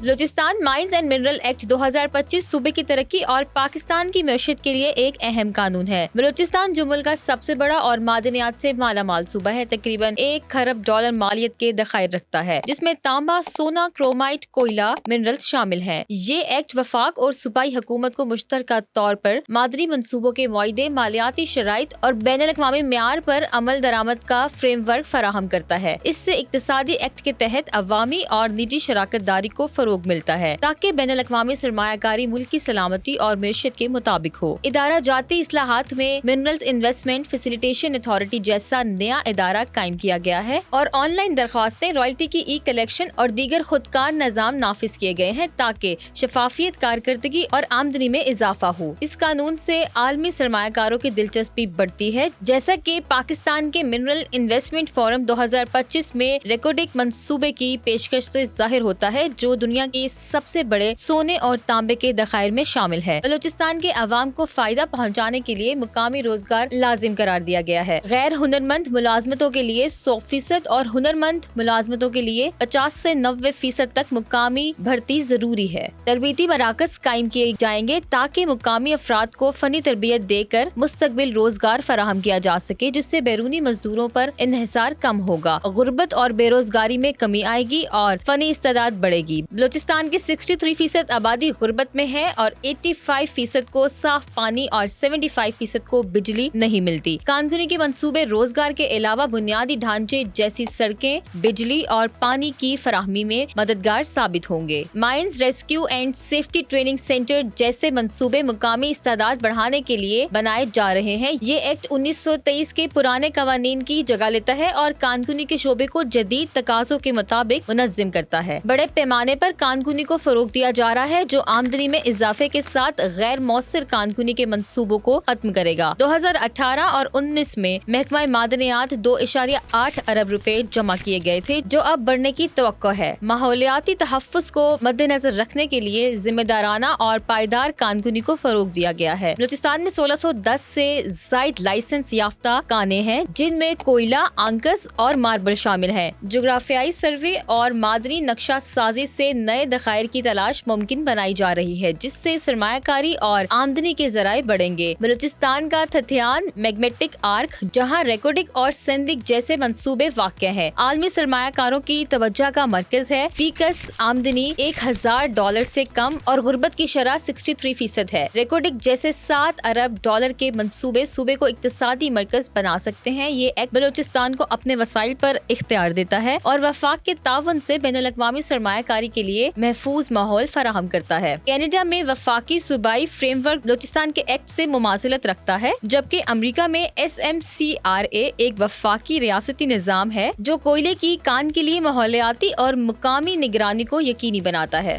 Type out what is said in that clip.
Balochistan mines and mineral act 2025 صوبے کی ترقی اور پاکستان کی معیشت کے لیے ایک اہم قانون ہے۔ بلوچستان جمول کا سب سے بڑا اور معدنیات سے مالا مال صوبہ ہے۔ تقریباً $1 کھرب مالیت کے ذخائر رکھتا ہے، جس میں تانبا، سونا، کرومائٹ، کوئلہ، منرلز شامل ہیں۔ یہ ایکٹ وفاق اور صوبائی حکومت کو مشترکہ طور پر معدنی منصوبوں کے معاہدے، مالیاتی شرائط اور بین الاقوامی معیار پر عمل درآمد کا فریم ورک فراہم کرتا ہے۔ اس سے اقتصادی ایکٹ کے تحت عوامی اور نجی شراکت داری کو فروغ ملتا ہے تاکہ بین الاقوامی سرمایہ کاری ملک کی سلامتی اور معیشت کے مطابق ہو۔ ادارہ جاتی اصلاحات میں منرلز انویسٹمنٹ فیسیلیٹیشن اتھارٹی جیسا نیا ادارہ قائم کیا گیا ہے اور آن لائن درخواستیں، رائلٹی کی ای کلیکشن اور دیگر خودکار نظام نافذ کیے گئے ہیں تاکہ شفافیت، کارکردگی اور آمدنی میں اضافہ ہو۔ اس قانون سے عالمی سرمایہ کاروں کی دلچسپی بڑھتی ہے، جیسا کہ پاکستان کے منرل انویسٹمنٹ فورم 2025 میں ریکوڈک منصوبے کی پیشکش سے ظاہر ہوتا ہے، جو دنیا کے سب سے بڑے سونے اور تانبے کے ذخائر میں شامل ہے۔ بلوچستان کے عوام کو فائدہ پہنچانے کے لیے مقامی روزگار لازم قرار دیا گیا ہے۔ غیر ہنرمند ملازمتوں کے لیے 100% اور ہنرمند ملازمتوں کے لیے 50 سے 90% تک مقامی بھرتی ضروری ہے۔ تربیتی مراکز قائم کیے جائیں گے تاکہ مقامی افراد کو فنی تربیت دے کر مستقبل روزگار فراہم کیا جا سکے، جس سے بیرونی مزدوروں پر انحصار کم ہوگا، غربت اور بے روزگاری میں کمی آئے گی اور فنی استعداد بڑھے گی۔ بلوچستان کی 63% آبادی غربت میں ہے اور 85% کو صاف پانی اور 75% کو بجلی نہیں ملتی۔ کانکنی کے منصوبے روزگار کے علاوہ بنیادی ڈھانچے جیسی سڑکیں، بجلی اور پانی کی فراہمی میں مددگار ثابت ہوں گے۔ Mines rescue and safety training centre جیسے منصوبے مقامی استعداد بڑھانے کے لیے بنائے جا رہے ہیں۔ یہ ایکٹ 1923 کے پرانے قوانین کی جگہ لیتا ہے اور کانکنی کے شعبے کو جدید تقاضوں کے مطابق منظم کرتا ہے۔ بڑے پیمانے پر کانکنی کو فروغ دیا جا رہا ہے، جو آمدنی میں اضافے کے ساتھ غیر مؤثر کانکنی کے منصوبوں کو ختم کرے گا۔ 2018 اور 19 میں محکمہ معدنیات 2.8 ارب روپے جمع کیے گئے تھے، جو اب بڑھنے کی توقع ہے۔ ماحولیاتی تحفظ کو مد نظر رکھنے کے لیے ذمہ دارانہ اور پائیدار کانکنی کو فروغ دیا گیا ہے۔ بلوچستان میں 1610 سے زائد لائسنس یافتہ کانیں ہیں، جن میں کوئلہ، آنکس اور ماربل شامل ہیں۔ جغرافیائی سروے اور معدنی نقشہ سازی سے نئے ذخائر کی تلاش ممکن بنائی جا رہی ہے، جس سے سرمایہ کاری اور آمدنی کے ذرائع بڑھیں گے۔ بلوچستان کا تھتھیان میگمیٹک آرک، جہاں ریکوڈک اور سندک جیسے منصوبے واقع ہیں، عالمی سرمایہ کاروں کی توجہ کا مرکز ہے۔ فی کس آمدنی $1000 سے کم اور غربت کی شرح 63% ہے۔ ریکوڈک جیسے $7 ارب کے منصوبے صوبے کو اقتصادی مرکز بنا سکتے ہیں۔ یہ ایکٹ بلوچستان کو اپنے وسائل پر اختیار دیتا ہے اور وفاق کے تعاون سے بین الاقوامی سرمایہ کاری کے لیے محفوظ ماحول فراہم کرتا ہے۔ کینیڈا میں وفاقی صوبائی فریم ورک بلوچستان کے ایکٹ سے مماثلت رکھتا ہے، جبکہ امریکہ میں SMCRA ایک وفاقی ریاستی نظام ہے جو کوئلے کی کان کے لیے ماحولیاتی اور مقامی نگرانی کو یقینی بناتا ہے۔